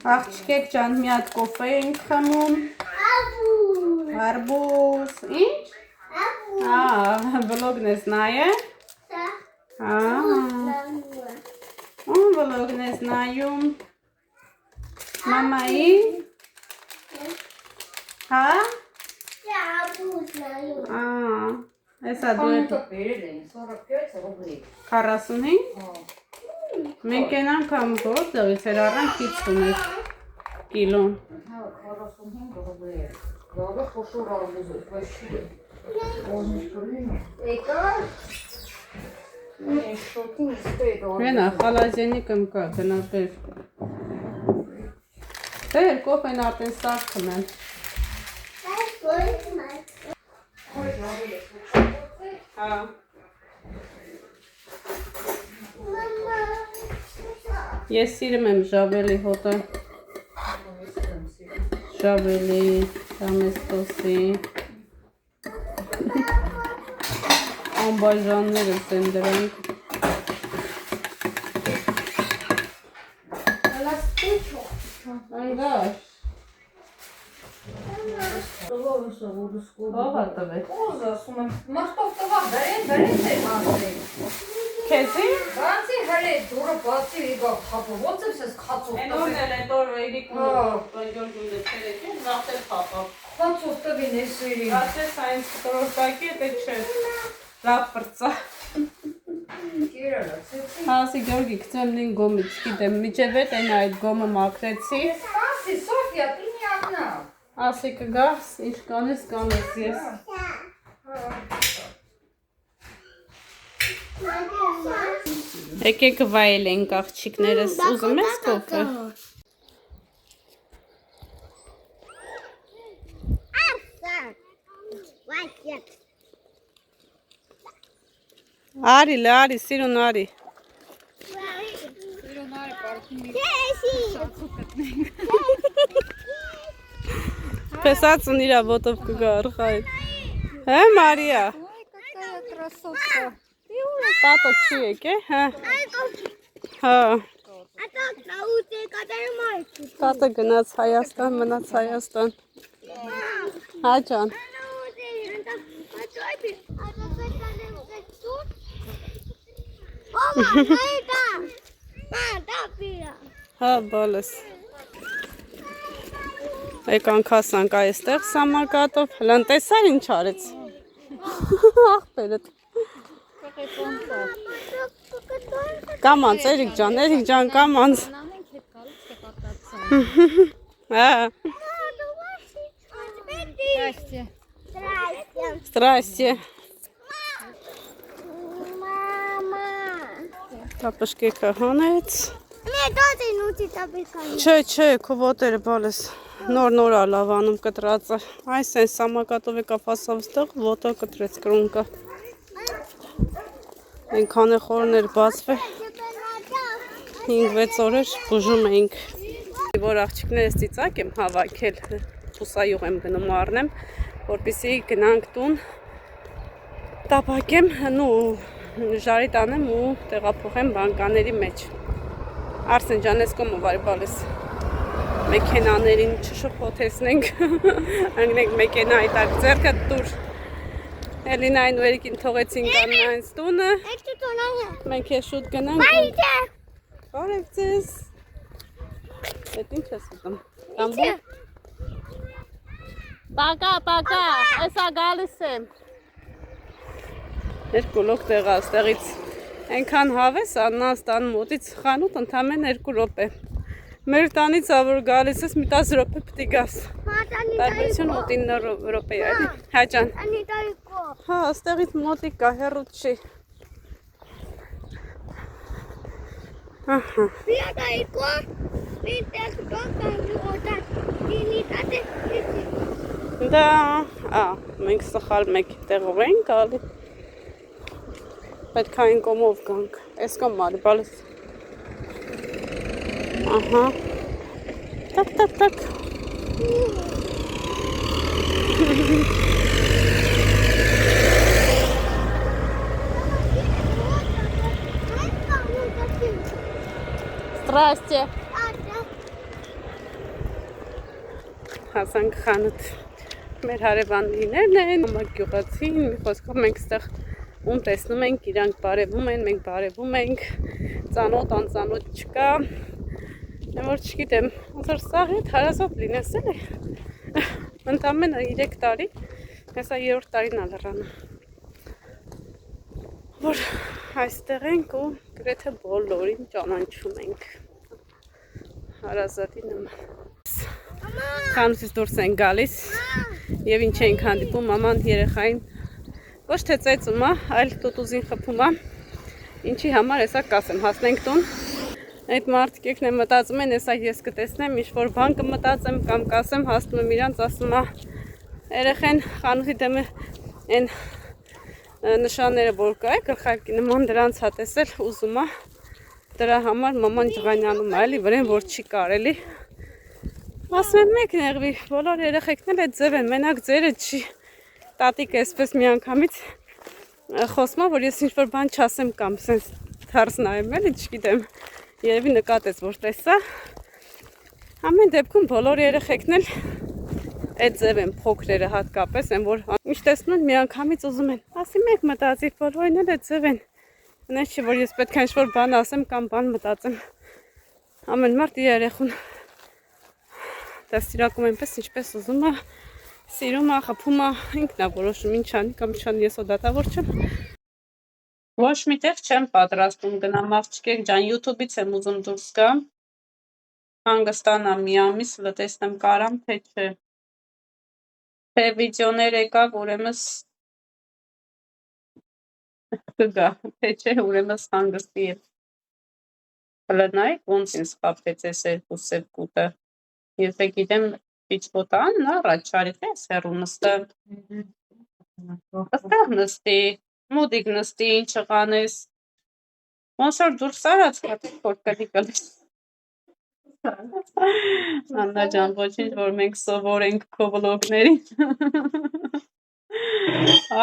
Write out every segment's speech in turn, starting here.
Աղջկեք ջան, մի հատ կոֆե ենք խմում։ Արբուզ։ Ինչ? Վլոգն ես նայե։ Վլոգն ես նայում։ Մամայի։ Հա? Էսա դու է 45? Մենք են անգամ գործողից էր առանք 50 կիլոն։ 45 ռուբլի է։ Գավը խոշոր արբուզ է, ոչի է։ Եկա։ Շոկին սպետ օրը։ Հենա, խալազենիկըմ կա, գնապեր։ Դեր, կոպեն ատեն սարդ կմեն։ Հա։ Ես սիրում եմ ժավելի հոտը։ Ժավելի, տամեստոսի։ Անբաժաններս են դրանք։ Անգաշ։ Ով է տվեց։ Ոզ ասում եմ, մաշտով տվա, բերեն է մասրին։ Քեզի։ Բանցի հրե, դուրը բացի եկավ խապը, ոնց եմ սես խացով տվի։ Են օրն էլ էտ օրը իրիկում բնջորգունը տերեքին, նախտել խապավ։ Խացով տվին է սիրին։ Ասես այնց կտրորդակի էտ չէ, լավ պրծա։ Կիրալը, ծեցի։ Հասի գյորգի կծեմ նին գոմի, չգիտեմ, միջև էտ են այդ գոմը մակրեցի։ Ես ասի, Սոֆիա, պինի ակնա։ Ասի կգաս, ինչ կանես ես։ Եկեք վայել ենք աղջիկներս, ուզում ես կոֆե։ Արի, լարի, սիրուն արի։ Պեսացուն իրա ոտով կգա արխայր։ Հե, Մարիա։ Տատը չի եկե, հա։ Հա։ Տատը գնաց Հայաստան, մնաց Հայաստան։ Հա ջան։ Հա, բալես։ Եկանք հասանք այստեղ սամակատով, հլան տեսար ինչ արեց։ Աղբերդ։ Կամանց, Էրիկ ջան, կամանց։ Здрасте. Տապշկեքը հանեց։ Չէ, քո ոտերը բալես։ Նոր ալավանում կտրածը։ Այս են սամակատով եկավ հասավ ստեղ, ոտը կտրեց կրունկը։ Ենքան է խորներ բացվե։ 5-6 օրեր բուժում էինք։ Որ աղջիկներս ծիծակ եմ հավաքել, պուսայող եմ գնում առնեմ, որպեսի գնանք տուն, տապակեմ, ժարի տանեմ ու տեղափոխեմ բանկաների մեջ։ Արսեն ջան, ես կոմով արի բալես, մեքենաներին չշփոթեցնենք, ընգնենք մեքենայի տակ ձեռքը տուր։ Էլինային ու Էրիկին թողեցինք աննայից տունը, մենք ես շուտ գնանք։ Բարև ձեզ։ Էդ ինչ ես ուտում։ Պակա, էսա գալիս եմ։ Երկու լոք տեղա, ստեղից ենքան հավես աննաստան մոտից խանութ ընդամեն 2 րոպե։ Մեր տանից ավոր գալիս ես մի 10 րոպե պտի գաս։ Տարբերություն մոտ 9 րոպե է, այդի։ Հա ջան։ Հա, ստեղից մոտիկ կա, հեռուտ չի։ Ահա։ Դա, մենք սխալ մեկ տեղով ենք ալի։ Պետք է այն կոմով գանք, ես կոմ մարի բալես։ Ահա։ Так. Здрасте. հասանք խանութ։ Մեր հարևաններն են, գյուղացին, մի խոսքով մենք այստեղ ում տեսնում ենք, իրանք բարևում են, մենք բարևում ենք, ծանոթ, անծանոթ չկա, որ չգիտեմ, ոնց որ սաղ հետ հարազատ լինես էլ է, ընդամենը 3 տարի, հեսա 3-րդ տարին ալռանը, որ այստեղ ենք ու գրեթե բոլորին ճանաչում ենք, հարազատի նման։ Խանութից դուրս են գալիս և ինչ ենք հանդիպում, մաման երեխային ոչ թե ծեծում է, այլ տուտուզին խփում է, ինչի համար հեսա կասեմ, հասնենք տուն, այդ մարդիկ են մտածում են, հեսա ես կտեսնեմ, ինչ-որ բան կմտածեմ կամ կասեմ, հասնում եմ իրանց, ասում է, երեխեն խանութի դեմը են նշանները, որ կա է, գլխարկի նման դրանց հա տեսել, ուզում է, դրա համար մաման ջղանյանում է, էլի վրեն, որ չի կարելի, ասում եմ մեկ նեղվի, բոլոր երեխեքն էլ այդ ձև են, մենակ ձերը չի, տատիկ էսպես մի անգամից խոսմա, որ ես ինչ-որ բան չասեմ կամ սենց թարս նայեմ էլի, չգիտեմ, երևի նկատեց, որ տեսա, ամեն դեպքում բոլոր երեխեքն էլ այդ ձև են, փոքրերը հատկապես են, որ ինչ տեսնում են, մի անգամից ուզում են, ասի մեկ մտածիր, բոլորին էլ այդ ձև են, նես չի, որ ես պետք է ինչ-որ բան ասեմ կամ բան մտածեմ, ամեն մարդ իր երեխուն դաստիրակում այնպես ինչպես ուզում է, սիրում է, խփում է, ինքն է որոշում ինչ անի կամ չանի, ես դատավոր չեմ։ Ոչ մի տեղ չեմ պատրաստում, գնամ աղջիկեք ջան, YouTube-ից եմ ուզում դուրս գամ, հանգստանամ մի ամիս, լտեսնեմ կարամ, թե չէ։ Թե վիդեոներ եկավ, ուրեմն կգա, թե չէ, ուրեմն հանգստի է։ Հլնայք ոնց ինձ խապեց այս երկու սև կուտը։ Եթե գիտեմ պիչպոտան, առաջ չարիք ես հեռու նստը, աստեղ նստի, մուդիկ նստի, ինչ ղանես, ոնց որ դուրս արած կատիկ որ կլի կլիս, Աննա ջան, ոչինչ, որ մենք սովոր ենք քո վլոգներին,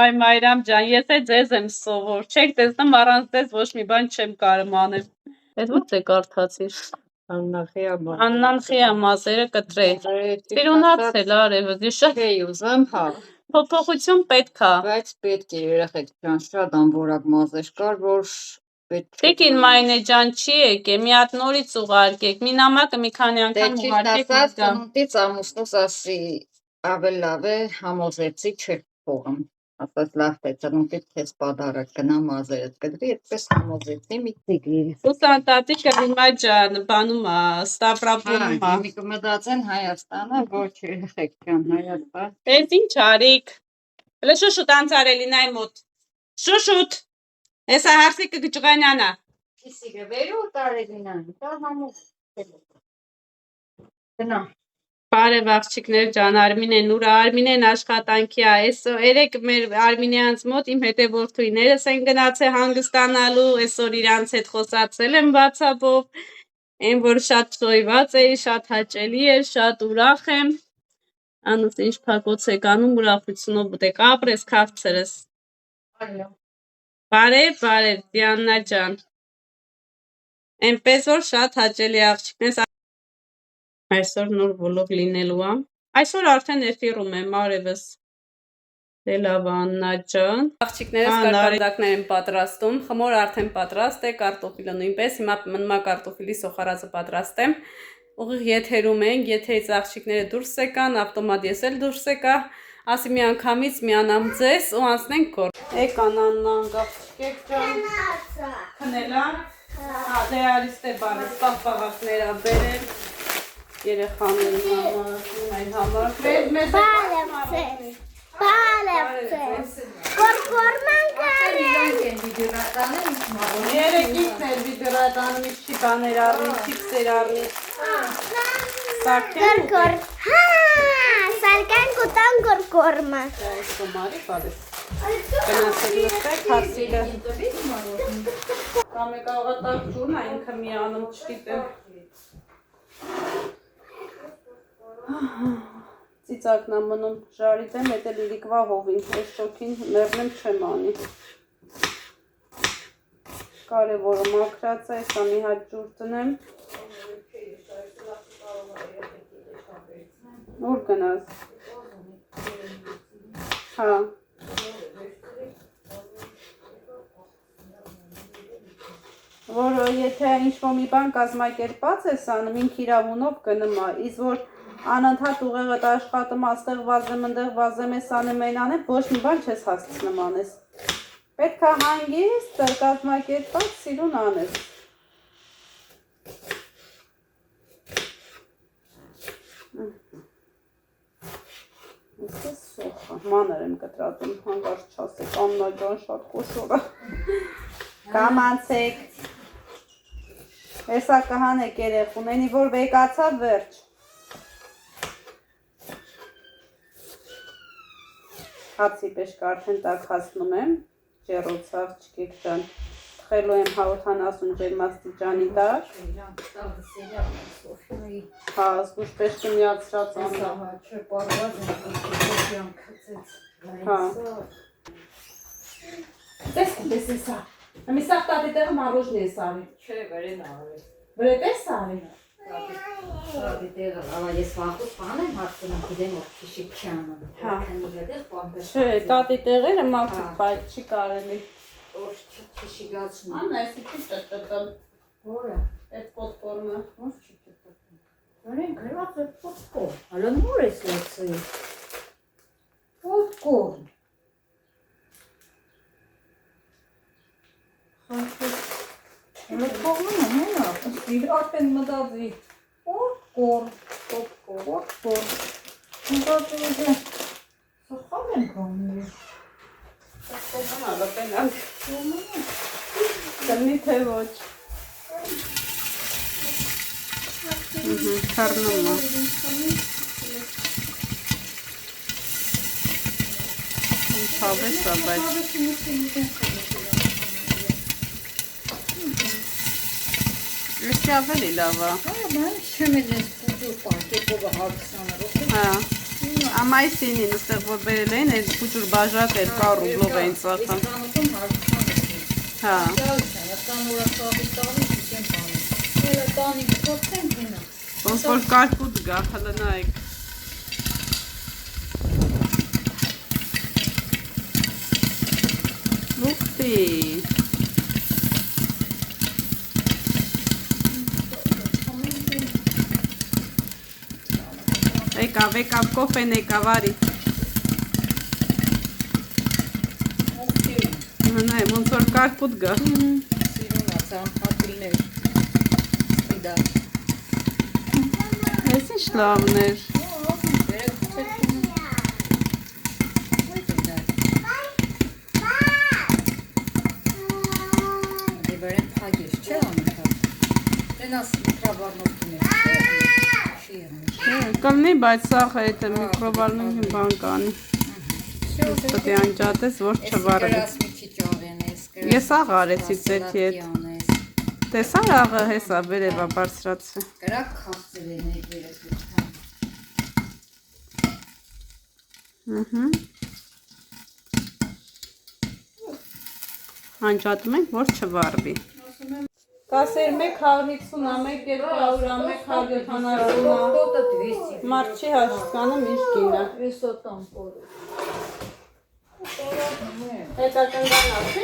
այ Մայրամ ջան, ես է ձեզ եմ սովոր, չեք տեսնում առանց ձեզ ոչ մի բան չեմ կարում անեմ, այդ ո՞ց է կարդացիր, Աննան խիա մազերը կտրե, սիրունացել արևը, շատ Չէի ուզեմ, հա, փոփոխություն պետք է, բայց պետք է երեխեք ջան, շատ անորակ մազեր կար, որ պետք է Տիկին Մայնե ջան չի եկե, մի հատ նորից ուղարկեք, մի նամակը մի քանի անգամ ուղարկեք, ծնունդից ամուսնուս ասի ավել լավ է, համոզեցի չէ փողում, ասաց լավ թե ծնունդից քեզ պադարակ գնա մազերդ կտրի, այդպես համոզեցի մի տիկին։ Սուսան տատիկը հիմա ջան, բանում է, ստապրապում է։ Մի կմտածեն Հայաստանը, ոչ երեխեք ջան, Հայաստան։ Էս ինչ արիք։ Հələ շուշուտ անցարելի նայ մոտ։ Շուշուտ։ Էսա հարսիկը գճղանյանա։ Քիսիկը վերու տարելինան, դա համոզ։ Գնա։ Բարև աղջիկներ ջան, Արմինեն, ուրա Արմինեն աշխատանքի է, այսօր երեք մեր Արմինյանց մոտ իմ հետևորդուներս են գնացել հանգստանալու, այսօր իրանց հետ խոսացել եմ WhatsApp-ով, այն որ շատ շոյված էի, շատ հաճելի էր, շատ ուրախ եմ, անուս ինչ փակոց եք անում ուրախությունով բտեք, ապրես քաղցրես։ Բարև, Դիաննա ջան, այնպես որ շատ հաճելի աղջիկներս Այսօր նոր վլոգ լինելու է, այսօր արդեն էֆիրում եմ, արևս, դե լավ Աննա ջան, աղջիկներս կարկարդակներ են պատրաստում, խմոր արդեն պատրաստ է, կարտոֆիլը նույնպես, հիմա մնում է կարտոֆիլի սոխարածը պատրաստեմ, ուղիղ եթերում ենք, եթերից աղջիկները դուրս եկան, ավտոմատ ես էլ դուրս եկա, ասի մի անգամից միանամ ձեզ ու անցնենք կոր, եկան Աննան աղջիկեք ջան, քնելա, դե արիս տե բանը, սպաղպաղակներ աբերել, երեխաների համար, Բարև Կորկորման կարեն Երեկիքն էր վիդրատանում, ինչի բաներ առնի, չիպսեր առնի Կորկոր Սարկան կուտան կորկորմա Այս կոմարի բալես Գնացել նստեք, հարսիլը Կամ եկ աղատակ ջուրն է ինքը մի անում չտիպեմ Ծիծակն է մնում ժարի դեմ, հետ էլ իրիկվա հովին, այս շոքին մերնեմ չեմ անի կարևորը մաքրած է, սա մի հատ ջուր տնեմ Ուր գնաս։ Հա։ Որ եթե ինչ-որ մի բան կազմակերպած ես անում, ինք իրավունով կնմա, իսկ որ անընդհատ ուղեղդ աշխատում, աստեղ վազեմ, ընդեղ վազեմ, ես անեմ, այն անեմ, ոչ մի բան չես հասցնում անես։ Պետք է հանգիստ, կազմակերպած, սիրուն անես։ Ես սոխը, մանր եմ կտրատում, հանգարց չասեք, Աննա ջան շատ խոշոր է։ Կամանցեք։ Հեսա կհանեք երեխուն, ենի որ վեկացավ վերջ։ Հացի պեշք արդեն տակ հասնում եմ, ջերոցավ չկեք ճան, թխելու եմ 170 ջերմաստիճանի տակ։ Հա, զգուշ պեշկը միացրած աննա։ Հա։ Տես էսա, ամի սաղ տատի տեղը մարոժն է սարի։ Չէ, վրեն արի։ Վրետ է սարի։ Տատի տեղը, ալա ես վախուս պան եմ հարցնում, գիտեմ որ քիշիկ չանեմ։ Հա։ Չէ, Չէ, տատի տեղերը մարդիկ բայց չի կարելի։ որ քիշիգացնում։ Աննա, էսի չի տտտտմ։ Որը։ Էդ պոտկորմը։ Ո՞նց չի տտտտում։ Վրեն գրված է պոտկոր։ Ալա նոր ես լեցի։ Պոտկոր։ Հələ կողմում եմ, հենա, իր արդեն մտածի, պոտկոր, մտածի ուզե, սխալ եմ կողմի, Կողմը լպենանք։ Կլնի թե ոչ։ Թարնում է։ Չավես է, բայց Եսի ավելի լավ է։ չեմ էլ ես պուջուր պարկետովը հարցանարով, Հա, ամայսինին ուստեղ որ բերել էին, այդ պուջուր բաժակ էր 100 ռուբլով էին ծախան։ Իսպանոքում հարցանարով, Հա, տան ուրացավի տանիք չեմ տանում, էլ տանիք կոպտեն հենա, ոնց որ կարկուտ գա, հլը նայեք։ Ուղտի։ Եկավ կոֆեն եկավ արի։ Հնայ, ոնց որ կարկուտ գա։ սիրուն ացան, հատիլներ, իդա, Ես ինչ լավներ։ Դեվերեն փագեր, չէ անընդհատ, դենաս միկրովալնովքին է, չի եղնի, Կլնի, բայց սաղ այդ միկրովալնովին բան կանի։ Պետք է անջատես, որ չվարվի։ գրաս մի քիչ աղեն ես, Ես աղ արեցի ծեթի հետ։ Տեսար աղը հեսա վերևա բարձրացը։ գրակ խաղցել են այդ վերևը։ Անջատում ենք, որ չվարվի։ Կասեր 150-ա, 200-ա, 170-ա։ Մարդ չի հաշկանը միշտ գինա։ Վեսոտան կորը։ Հետա կնդանացի։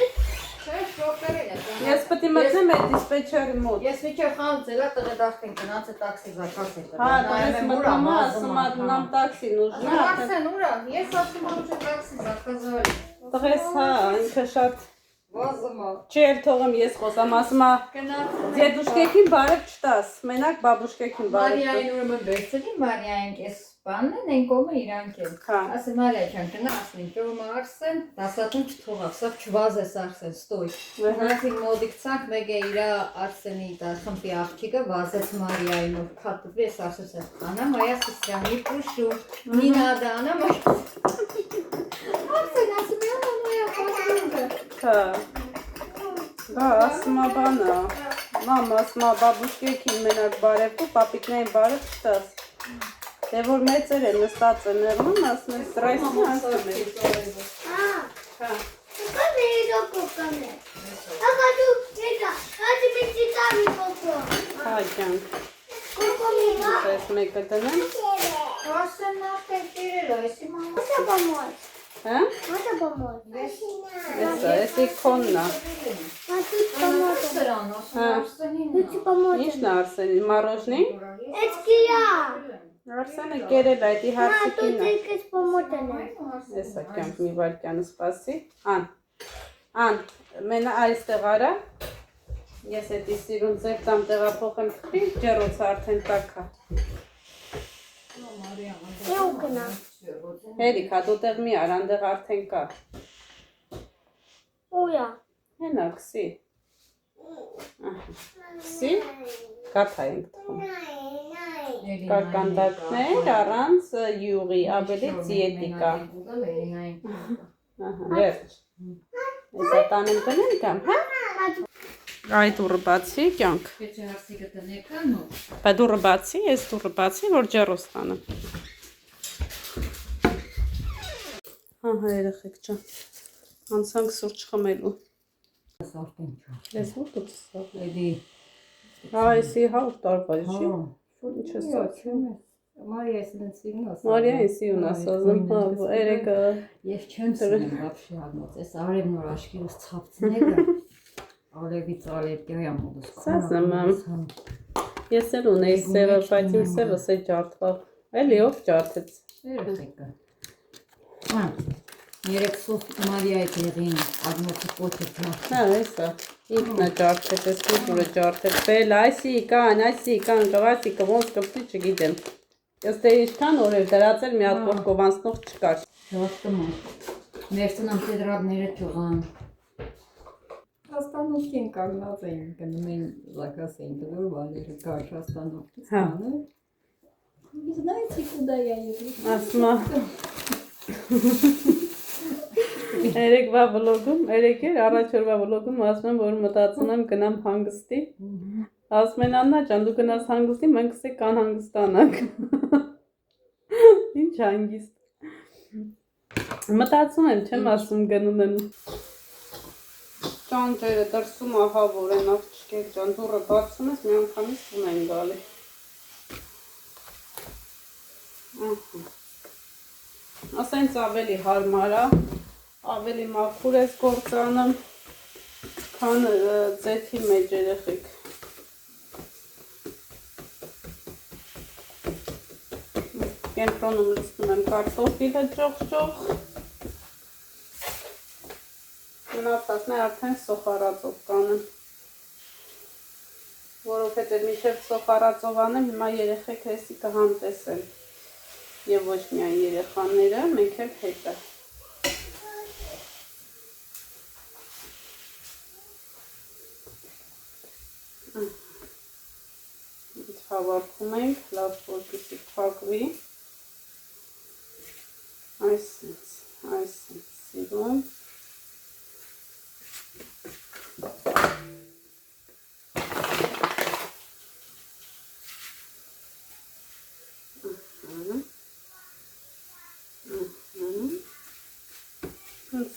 Չէ, շոկերել է։ Ես պետք է մտնեմ այդ դիսպեչերի մոտ։ Ես միջև խանձելա տղեդախտեն գնաց է տաքսի զակացել։ Հա, ես մտնում ասում нам տաքսի нужно։ Ասեն ուրա, ես ասում եմ չէ տաքսի զակազվել։ Տղես հա, ինքը շատ Վազմա։ Չէր թողեմ ես խոսամ, ասում է դեդուշկեքին բարև չտաս, մենակ բաբուշկեքին բարև։ Մարիային ուրեմն բերցրի, Մարիային կես բանն են, են կողմը իրանք են։ Ասեմ Մարիա ջան, գնա ասնի, ճողմը Արսեն, դասատուն չթողավ, սա չվազես Արսեն, ստոյ։ Հնացին մոդիկ ցանք, մեկ է իրա Արսենի դա խմբի աղջիկը վազեց Մարիային, որ քատվի էս Արսեն։ Անա Մայա սիստրանի պուշու, Նինա դա անա Մայա։ Արսեն ասում է Մայա պաշտունը։ Հա։ Դա ասում է բանա։ Մամ ասում է բաբուշկեքին մենակ բարև ու պապիկներին բարև չտաս։ Դե որ մեծեր են նստած են ներում, ասում են ստրայսին ասում են։ Հա։ Կոմի դոկոկամե։ Ակադու եգա, հատի միջի տամի կոկո։ Հա ջան։ Կոկոմի հա։ Ես մեկը դնեմ։ Արսենն արդեն տիրել է, էսի մամա։ Մատը բամոտ։ Հա? Մատը բամոտ։ Էսի քոնն է։ Մատը բամոտ։ Սրան, ասում Արսենին։ Մատը բամոտ։ Ի՞նչն է Արսենի, մառոժնի։ Էս կիա։ Արսենը կերել է, դի Մատը հարցիկին է։ դեկես բամոտ է։ Էսա կյանք մի վարկյանը սպասի։ Ան, մենա այստեղ արա։ Ես էդի սիրուն ձեր տամ տեղափոխեմ թխի, ջերոցը արդեն տակա։ Եու կնա։ Հերիք, հա դու տեղ մի ար, անդեղ արդեն կա։ Ույա։ Հենա, կսի։ Կսի, կաթա ենք թխում։ Կարկանդակներ առանց յուղի, ավելի դիետիկա։ Վերջ։ Էսա տանեմ տնեմ կամ, հա? Այդ դուրը բացի կյանք։ Պետք է հարցիկը տնեկան ու։ Բա դուրը բացի, ես դուրը բացի, որ ջերոս տանեմ։ Ահա երեխեք ջան։ Անցանք սուրճ խմելու։ Սարտեն չա։ Ես ո՞ր դուքսա։ Էդի։ Այսի հա տարբեր չի։ Ինչ է սա։ Մարիա սինցին ասա։ Մարիա սիուն ասազım, հա, երեքը։ Ես չեմ սիրում вообще հագնոց, այս արևնոր աշկերուս ցավցնելը։ Ալևից ալևկայամ ուդս։ Սազım։ Ես էլ ունեի սևը, բայց իմ սևը սե ջարդվավ։ Էլի ով ջարդեց։ Երեխեքը։ Հա։ Երեք սով Մարիայի տեղին ագնոցի պոթը ջարդ։ Հա, էսա։ Ինքնա ջարդեց, ես դուրը ջարդեց։ Բել, այսի կան, գավասի կոնց կպտի չգիտեմ։ Ես դե ինչքան օրեր դրացել մի հատ կողքով անցնող չկար։ Ժողտում։ Ներսնամ տետրադները ճողան։ Հաստանոքին կանգնած էին, գնում էին զակաս էին դուր բաները կար հաստանոքից կանը։ Знаете, куда я еду? Ասմա։ Երեկվա վլոգում, առաջորվա վլոգում ասում եմ, որ մտածում եմ գնամ հանգստի։ Ասում են Աննա ջան, դու գնաս հանգստի, մենք կսեք անհանգստանանք։ Ինչ հանգիստ։ Մտածում եմ, չեմ ասում գնում եմ։ Ճանճերը դրսում ահավոր են աղջիկեր ջան, դուռը բացում ես, մի անգամից տուն են գալի։ Ասենց ավելի հարմար է, ավելի մաքուր ես գործանը, քան ձեթի մեջ երեխեք։ Կենտրոնում լցնում եմ կարտոֆիլը ջողջող։ Մնացածն արդեն սոխարածով կանեմ։ Որովհետև մինչև սոխարածով անեմ, հիմա երեխեք հեսի կհամտեսեն։ Եվ ոչ միայն երեխաները, մենք էլ հետը։ Հավարքում ենք, լավ որպեսզի փակվի։ Այսինց սիրում։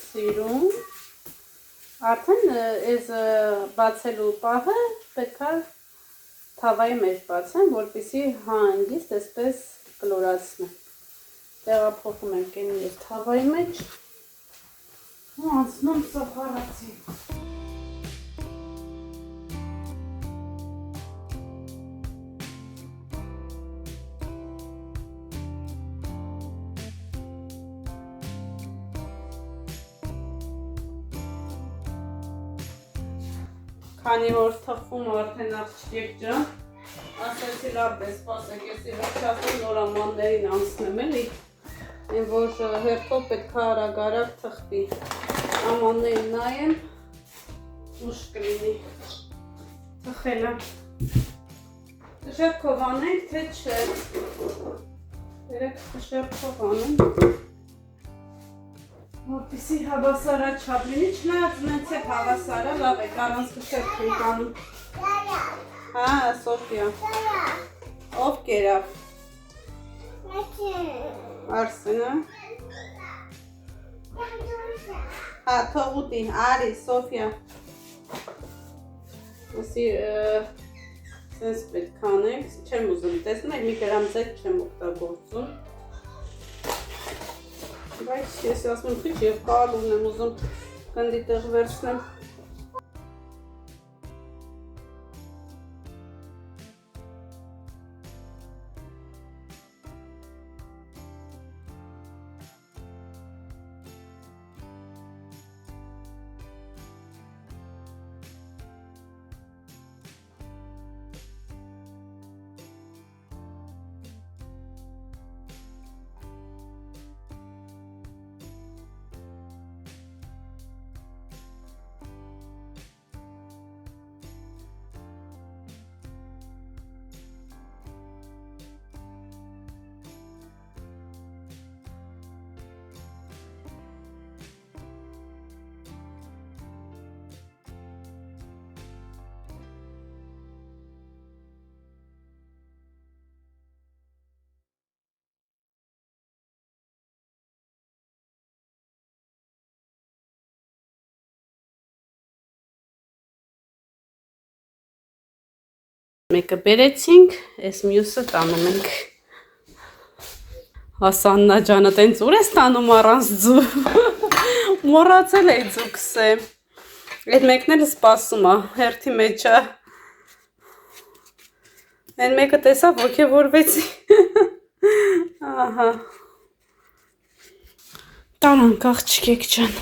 Սիրում։ Արդեն այս բացելու պահը պետք է թավայի մեջ բացեմ, որպեսզի հանգիստ այսպես կլորացնեմ։ Տեղափոխում ենք այս թավայի մեջ ու անցնում սոխարացի։ Քանի որ թխվում արդեն աղջիկ ջան, ասեցի լավ է սպասեք, ես վերջացում նորամաններին անցնեմ էլի, այն որ հերթով պետք է արագ թխվի, ամաններին նայեմ, ուշ կլինի թխելը, շերքով անենք, թե չէ, երեք շերքով անեմ, որպեսզի հավասարա չափ լինի, չնայած նենց է հավասարը, լավ է, առանց կշերք ենք անում։ Հա, Սոֆիա։ Ով կերավ։ Արսենը։ Հա, թողուտի, արի, Սոֆիա։ Ասի Սենց պետք անենք, չեմ ուզում տեսնում, մի գրամ ձետ չեմ օգտագործում։ Բայց ես ասում եմ քիչ եւ կալուն եմ ուզում գնդի տեղ վերցնեմ։ Մեկը բերեցինք, այս մյուսը տանում ենք։ Հասաննա ջանը, տենց ուր ես տանում առանց ձու։ Մոռացել էի ձու քսեմ։ Այդ մեկն էլ սպասում է, հերթի մեջ է։ Այն մեկը տեսա ոգևորվեցի։ Ահա։ Տարանք աղջիկեք ջան։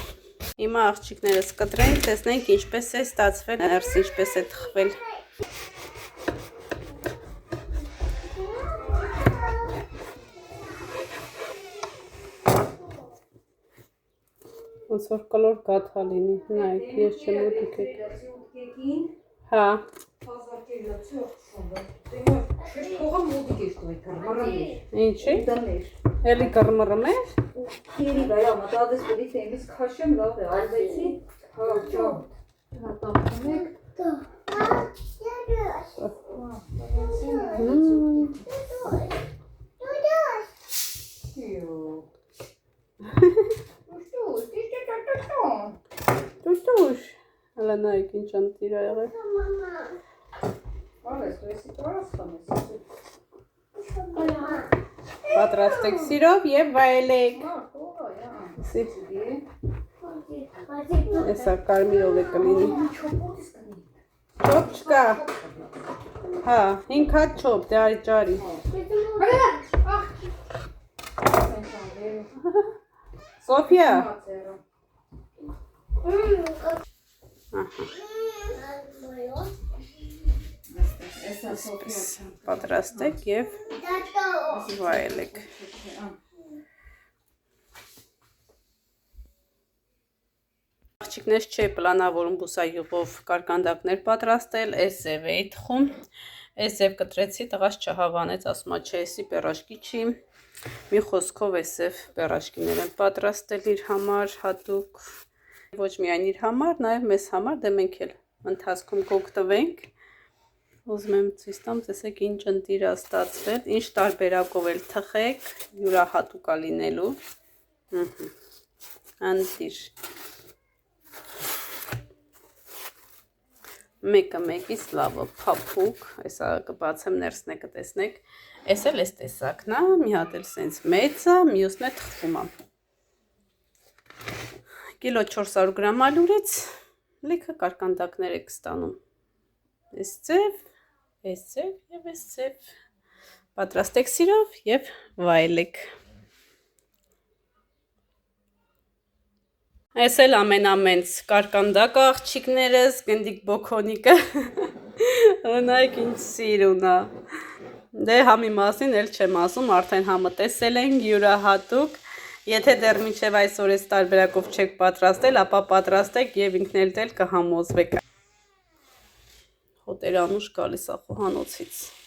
Հիմա աղջիկներս կտրենք, տեսնենք ինչպես է ստացվել, ներս ինչպես է թխվել։ Ոնց որ կլոր գաթա լինի, նայեք, ես չեմ ուտք եք։ Հա։ Ինչի։ Էլի կռմռմ է։ Քիրի վրա մտածես պետք է ինձ քաշեմ լավ է, արվեցի։ Հա, ջան։ Հատապում եք։ Տուշ, հələ նայեք ինչ անտիր ա եղել։ Արես, դու եսի տորած խանես։ Պատրաստեք սիրով եւ վայելեք։ Էսա կարմիրով է կլինի։ Չոպ չկա։ Հա, 5 հատ չոպ, դե արի ջարի։ Սոֆիա։ Պատրաստեք եւ վայելեք։ Աղջիկներս չէ պլանավորում բուսայուղով կարկանդակներ պատրաստել, այս ձև էի թխում, այս ձև կտրեցի, տղաս չհավանեց, ասում է չէ, էսի պերաշկի չի, մի խոսքով այս ձև պերաշկիներ եմ պատրաստել իր համար հատուկ, ոչ միայն իր համար, նաև մեզ համար, դե մենք էլ ընթացքում կօգտվենք, ուզում եմ ցույց տամ, տեսեք ինչ ընտիր է ստացվել, ինչ տարբերակով էլ թխեք, յուրահատուկ է լինելու, ընտիր։ Մեկը մեկից լավը փափուկ, այսա կբացեմ ներսն է կտեսնեք, այս էլ այս տեսակն է, մի հատ էլ սենց մեծ է, մյուսն է թխվում է։ Կիլո 400 գրամ ալյուրից լիքը կարկանդակներ եք ստանում։ Այս ձև եւ այս ձև։ Պատրաստեք սիրով եւ վայելեք։ Այս էլ ամենամենց կարկանդակը աղջիկներս, գնդիկ բոքոնիկը, նայք ինչ սիրուն է, դե համի մասին էլ չեմ ասում, արդեն համը տեսել ենք, յուրահատուկ, եթե դեռ մինչև այսօր այս տարբերակով չեք պատրաստել, ապա պատրաստեք և ինքն էլ կհամոզվեք։ Հոտեր անուշ գալիս է խոհանոցից։